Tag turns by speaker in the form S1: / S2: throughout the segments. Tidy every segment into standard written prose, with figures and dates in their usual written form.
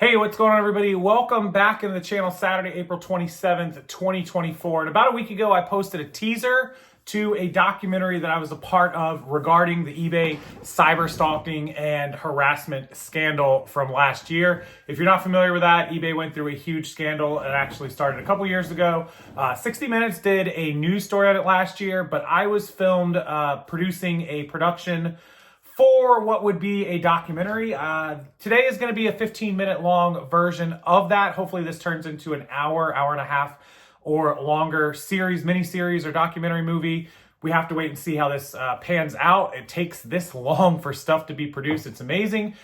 S1: Hey, what's going on, everybody? Welcome back in the channel. Saturday, April 27th, 2024. And about a week ago, I posted a teaser to a documentary that I was a part of regarding the eBay cyber stalking and harassment scandal from last year. If you're not familiar with that, eBay went through a huge scandal. It actually started a couple years ago. 60 Minutes did a news story on it last year, but I was filmed producing a production for what would be a documentary. Today is going to be a 15-minute long version of that. Hopefully this turns into an hour and a half or longer series, mini-series, or documentary movie. We have to wait and see how this pans out. It takes this long for stuff to be produced. It's amazing.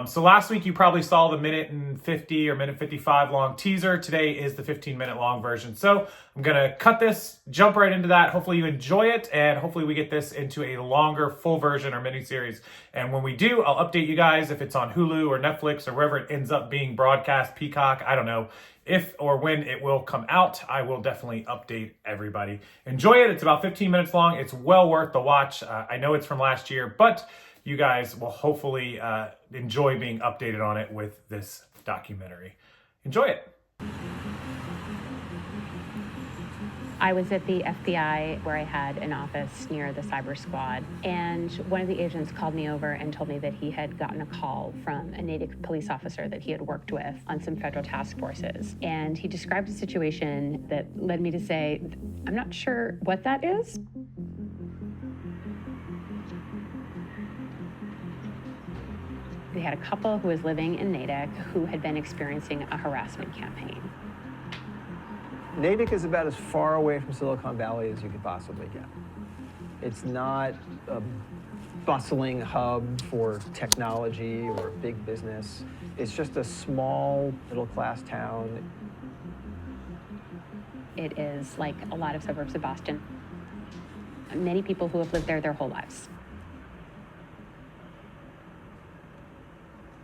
S1: So last week you probably saw the minute and 50 or minute 55 long teaser. Today is the 15-minute long version. So I'm going to cut this, jump right into that. Hopefully you enjoy it, and hopefully we get this into a longer full version or mini-series. And when we do, I'll update you guys if it's on Hulu or Netflix or wherever it ends up being broadcast, Peacock, I don't know. If or when it will come out, I will definitely update everybody. Enjoy it. It's about 15 minutes long. It's well worth the watch. I know it's from last year, but you guys will hopefully enjoy being updated on it with this documentary. Enjoy it.
S2: I was at the FBI where I had an office near the cyber squad, and one of the agents called me over and told me that he had gotten a call from a Natick police officer that he had worked with on some federal task forces. And he described a situation that led me to say, I'm not sure what that is. We had a couple who was living in Natick who had been experiencing a harassment campaign.
S3: Natick is about as far away from Silicon Valley as you could possibly get. It's not a bustling hub for technology or big business. It's just a small, middle-class town.
S2: It is like a lot of suburbs of Boston. Many people who have lived there their whole lives.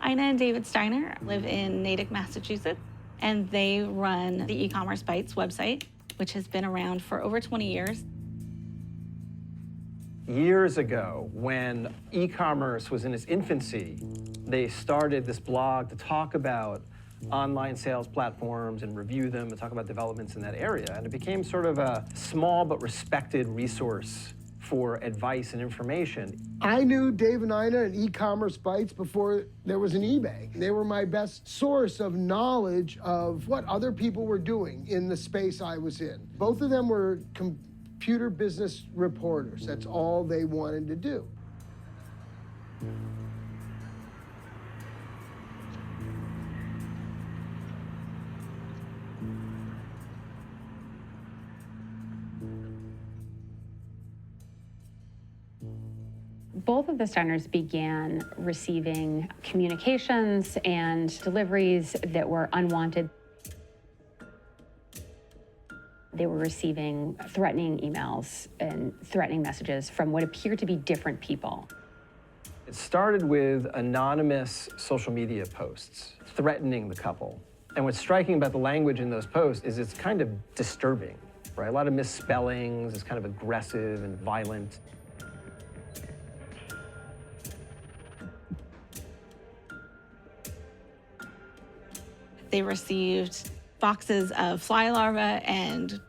S4: Ina and David Steiner live in Natick, Massachusetts, and they run the Ecommerce Bytes website, which has been around for over 20 years.
S3: Years ago, when e-commerce was in its infancy, they started this blog to talk about online sales platforms and review them and talk about developments in that area. And it became sort of a small but respected resource for advice and information.
S5: I knew Dave and Ina and Ecommerce Bytes before there was an eBay. They were my best source of knowledge of what other people were doing in the space I was in. Both of them were computer business reporters. That's all they wanted to do.
S2: Both of the Steiners began receiving communications and deliveries that were unwanted. They were receiving threatening emails and threatening messages from what appeared to be different people.
S3: It started with anonymous social media posts threatening the couple. And what's striking about the language in those posts is it's kind of disturbing, right? A lot of misspellings, it's kind of aggressive and violent.
S4: They received boxes of fly larvae and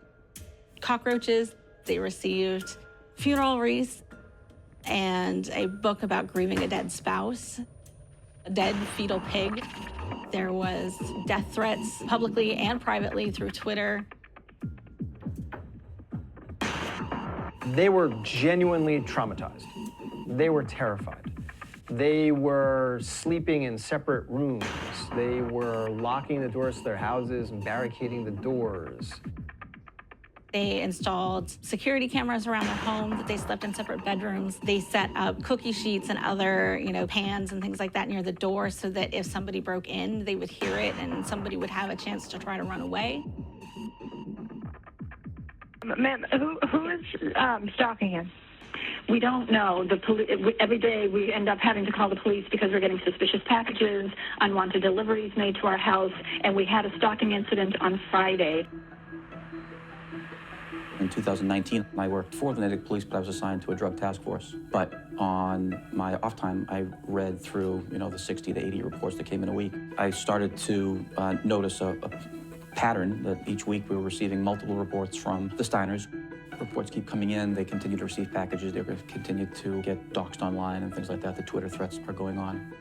S4: cockroaches. They received funeral wreaths and a book about grieving a dead spouse, a dead fetal pig. There was death threats publicly and privately through Twitter.
S3: They were genuinely traumatized. They were terrified. They were sleeping in separate rooms. They were locking the doors to their houses and barricading the doors.
S4: They installed security cameras around their home. They slept in separate bedrooms. They set up cookie sheets and other, pans and things like that near the door so that if somebody broke in, they would hear it and somebody would have a chance to try to run away.
S6: Ma'am, who is stalking him? We don't know. Every day we end up having to call the police because we're getting suspicious packages, unwanted deliveries made to our house, and we had a stalking incident on Friday.
S7: In 2019, I worked for the Natick Police, but I was assigned to a drug task force. But on my off time, I read through, the 60 to 80 reports that came in a week. I started to notice a pattern that each week we were receiving multiple reports from the Steiners. Reports keep coming in, they continue to receive packages, they continue to get doxxed online and things like that. The Twitter threats are going on.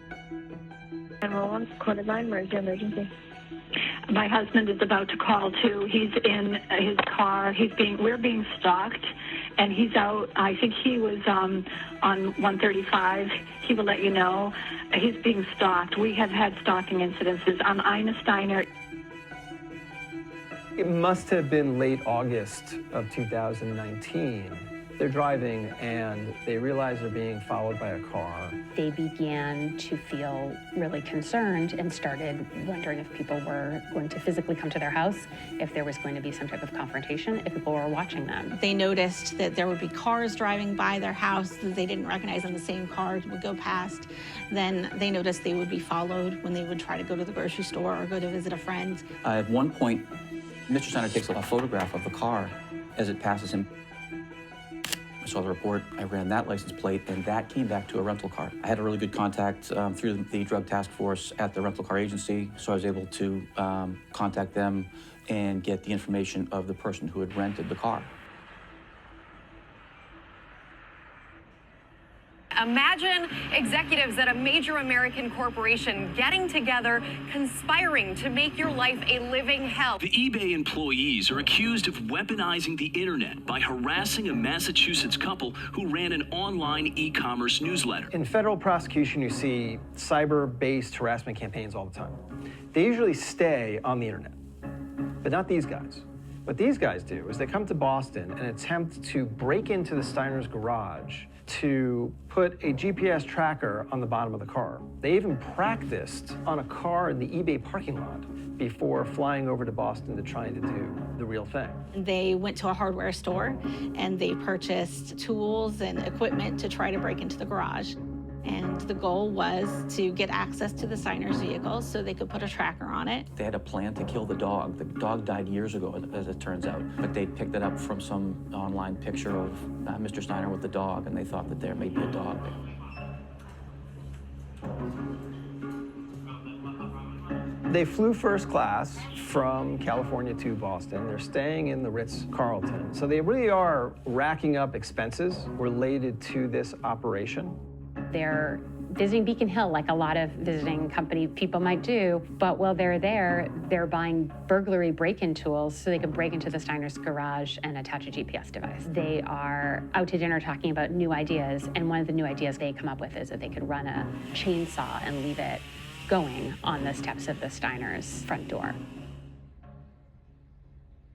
S6: And roll on recorded line, where's the emergency? My husband is about to call too. He's in his car. We're being stalked, and he's out. I think he was on 135. He will let you know. He's being stalked. We have had stalking incidences. I'm Ina Steiner.
S3: It must have been late August of 2019. They're driving and they realize they're being followed by a car.
S2: They began to feel really concerned and started wondering if people were going to physically come to their house, if there was going to be some type of confrontation, if people were watching them.
S4: They noticed that there would be cars driving by their house that they didn't recognize, and the same car would go past. Then they noticed they would be followed when they would try to go to the grocery store or go to visit a friend.
S7: At one point, Mr. Steiner takes a photograph of the car as it passes him. I saw the report, I ran that license plate, and that came back to a rental car. I had a really good contact through the drug task force at the rental car agency, so I was able to contact them and get the information of the person who had rented the car.
S8: Imagine executives at a major American corporation getting together, conspiring to make your life a living hell.
S9: The eBay employees are accused of weaponizing the internet by harassing a Massachusetts couple who ran an online e-commerce newsletter.
S3: In federal prosecution, you see cyber-based harassment campaigns all the time. They usually stay on the internet, but not these guys. What these guys do is they come to Boston and attempt to break into the Steiner's garage to put a GPS tracker on the bottom of the car. They even practiced on a car in the eBay parking lot before flying over to Boston to try to do the real thing.
S4: They went to a hardware store and they purchased tools and equipment to try to break into the garage. And the goal was to get access to the Steiner's vehicles so they could put a tracker on it.
S7: They had a plan to kill the dog. The dog died years ago, as it turns out. But they picked it up from some online picture of Mr. Steiner with the dog, and they thought that there may be a dog there.
S3: They flew first class from California to Boston. They're staying in the Ritz-Carlton. So they really are racking up expenses related to this operation.
S2: They're visiting Beacon Hill like a lot of visiting company people might do, but while they're there, they're buying burglary break-in tools so they can break into the Steiner's garage and attach a GPS device. They are out to dinner talking about new ideas, and one of the new ideas they come up with is that they could run a chainsaw and leave it going on the steps of the Steiner's front door.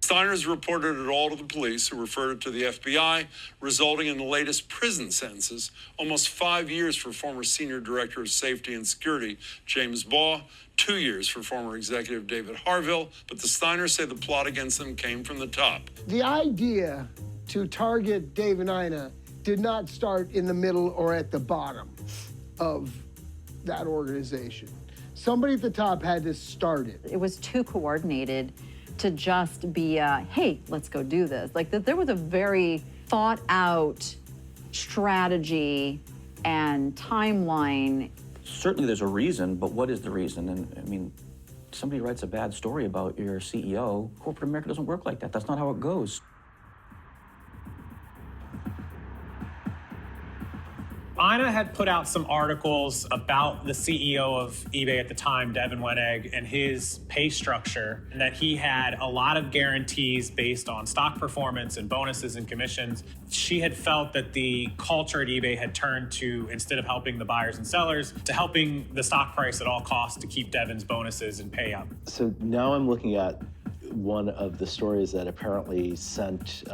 S10: Steiners reported it all to the police, who referred it to the FBI, resulting in the latest prison sentences, almost 5 years for former Senior Director of Safety and Security James Baugh, 2 years for former Executive David Harville, but the Steiners say the plot against them came from the top.
S5: The idea to target Dave and Ina did not start in the middle or at the bottom of that organization. Somebody at the top had to start it.
S11: It was too coordinated to just be, hey, let's go do this. Like, there was a very thought out strategy and timeline.
S7: Certainly there's a reason, but what is the reason? And I mean, somebody writes a bad story about your CEO, corporate America doesn't work like that. That's not how it goes.
S1: Ina had put out some articles about the CEO of eBay at the time, Devin Wenig, and his pay structure, and that he had a lot of guarantees based on stock performance and bonuses and commissions. She had felt that the culture at eBay had turned to, instead of helping the buyers and sellers, to helping the stock price at all costs to keep Devin's bonuses and pay up.
S12: So now I'm looking at one of the stories that apparently sent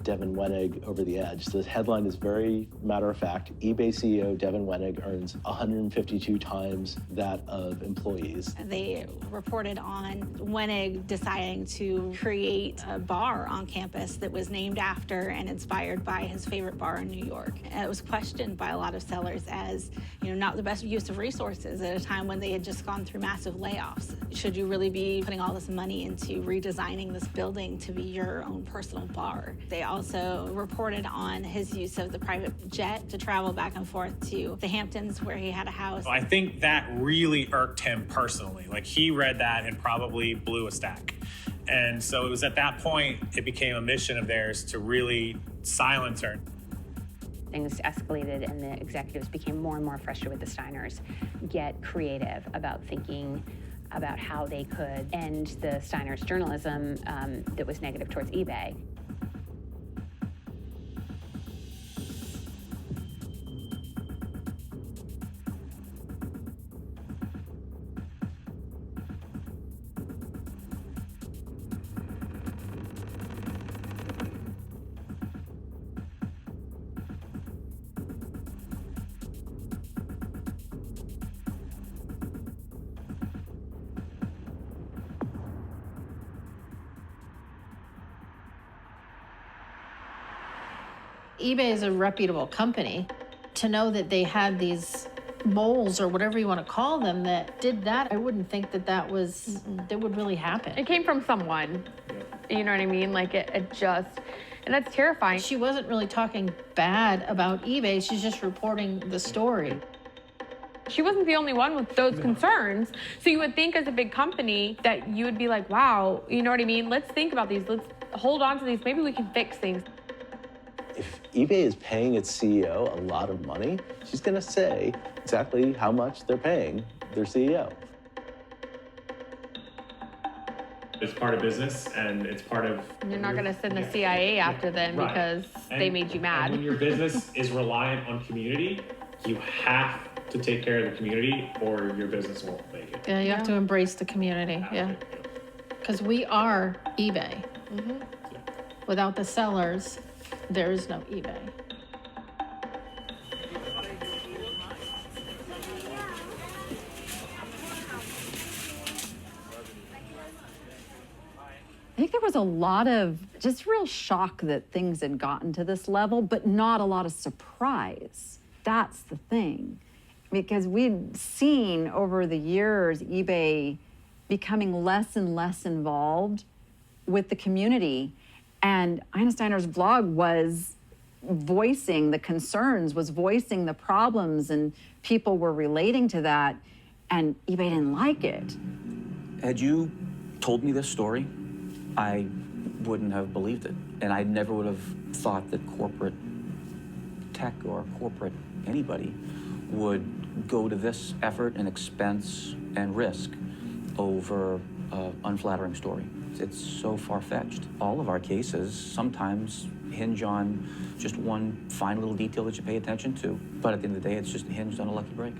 S12: Devin Wenig over the edge. The headline is very matter-of-fact. eBay CEO Devin Wenig earns 152 times that of employees.
S4: They reported on Wenig deciding to create a bar on campus that was named after and inspired by his favorite bar in New York. And it was questioned by a lot of sellers as, not the best use of resources at a time when they had just gone through massive layoffs. Should you really be putting all this money into redesigning this building to be your own personal bar? They also reported on his use of the private jet to travel back and forth to the Hamptons where he had a house.
S1: I think that really irked him personally. Like, he read that and probably blew a stack. And so it was at that point, it became a mission of theirs to really silence her.
S2: Things escalated and the executives became more and more frustrated with the Steiners, get creative about thinking about how they could end the Steiners' journalism that was negative towards eBay.
S13: eBay is a reputable company. To know that they had these moles or whatever you want to call them that did that, I wouldn't think that that would really happen.
S14: It came from someone, you know what I mean? Like it just, and that's terrifying.
S13: She wasn't really talking bad about eBay, she's just reporting the story.
S14: She wasn't the only one with those concerns. So you would think as a big company that you would be like, wow, you know what I mean? Let's think about these, let's hold on to these, maybe we can fix things.
S12: If eBay is paying its CEO a lot of money, she's going to say exactly how much they're paying their CEO.
S1: It's part of business, and it's part of...
S14: You're not going to send the CIA after them because they made you mad.
S1: And when your business is reliant on community, you have to take care of the community or your business won't make it.
S13: Yeah, you have to embrace the community, yeah. Because we are eBay. Without the sellers, there is no eBay.
S11: I think there was a lot of just real shock that things had gotten to this level, but not a lot of surprise. That's the thing. Because we'd seen over the years eBay becoming less and less involved with the community. And Ina Steiner's blog was voicing the concerns, was voicing the problems, and people were relating to that, and eBay didn't like it.
S7: Had you told me this story, I wouldn't have believed it. And I never would have thought that corporate tech or corporate anybody would go to this effort and expense and risk over an unflattering story. It's so far-fetched. All of our cases sometimes hinge on just one fine little detail that you pay attention to. But at the end of the day, it's just hinged on a lucky break.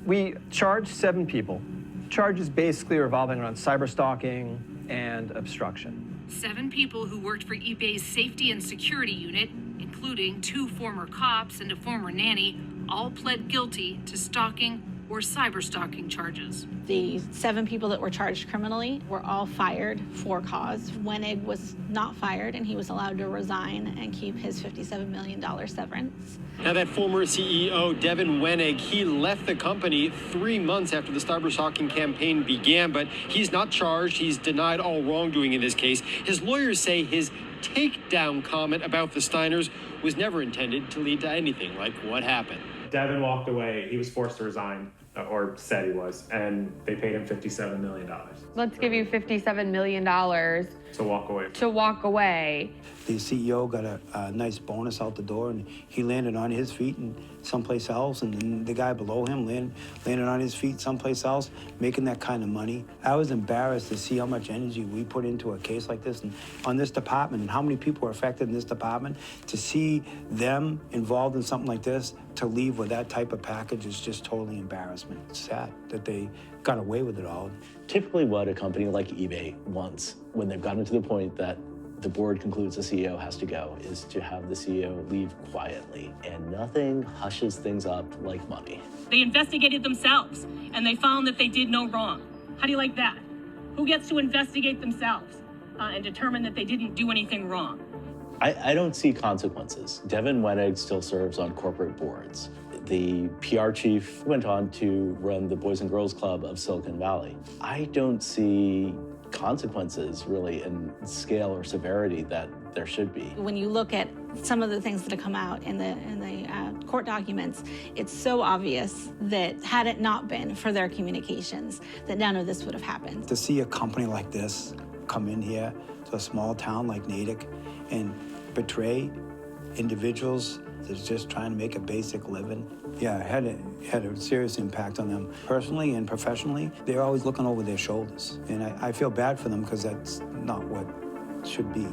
S3: We charged 7 people. Charges basically revolving around cyber stalking and obstruction.
S15: 7 people who worked for eBay's safety and security unit, including 2 former cops and a former nanny, all pled guilty to stalking or cyber stalking charges.
S4: The 7 people that were charged criminally were all fired for cause. Wenig was not fired, and he was allowed to resign and keep his $57 million severance.
S16: Now, that former CEO, Devin Wenig, he left the company 3 months after the cyber stalking campaign began, but he's not charged. He's denied all wrongdoing in this case. His lawyers say his takedown comment about the Steiners was never intended to lead to anything like what happened.
S1: Devin walked away. He was forced to resign, or said he was, and they paid him $57 million.
S14: Let's give you $57 million to
S1: walk away.
S17: The CEO got a nice bonus out the door, and he landed on his feet and someplace else, and then the guy below him landed on his feet someplace else, making that kind of money. I was embarrassed to see how much energy we put into a case like this and on this department, and how many people are affected in this department. To see them involved in something like this, to leave with that type of package is just totally embarrassment. It's sad that they got away with it all.
S12: Typically what a company like eBay wants when they've gotten to the point that the board concludes the CEO has to go is to have the CEO leave quietly, and nothing hushes things up like money.
S18: They investigated themselves, and they found that they did no wrong. How do you like that? Who gets to investigate themselves and determine that they didn't do anything wrong?
S12: I don't see consequences. Devin Wenig still serves on corporate boards. The PR chief went on to run the Boys and Girls Club of Silicon Valley. I don't see consequences really in scale or severity that there should be.
S4: When you look at some of the things that have come out in the court documents, it's so obvious that had it not been for their communications, that none of this would have happened.
S17: To see a company like this come in here to a small town like Natick and betray individuals that's just trying to make a basic living, yeah, it had a serious impact on them personally and professionally. They're always looking over their shoulders, and I feel bad for them because that's not what should be.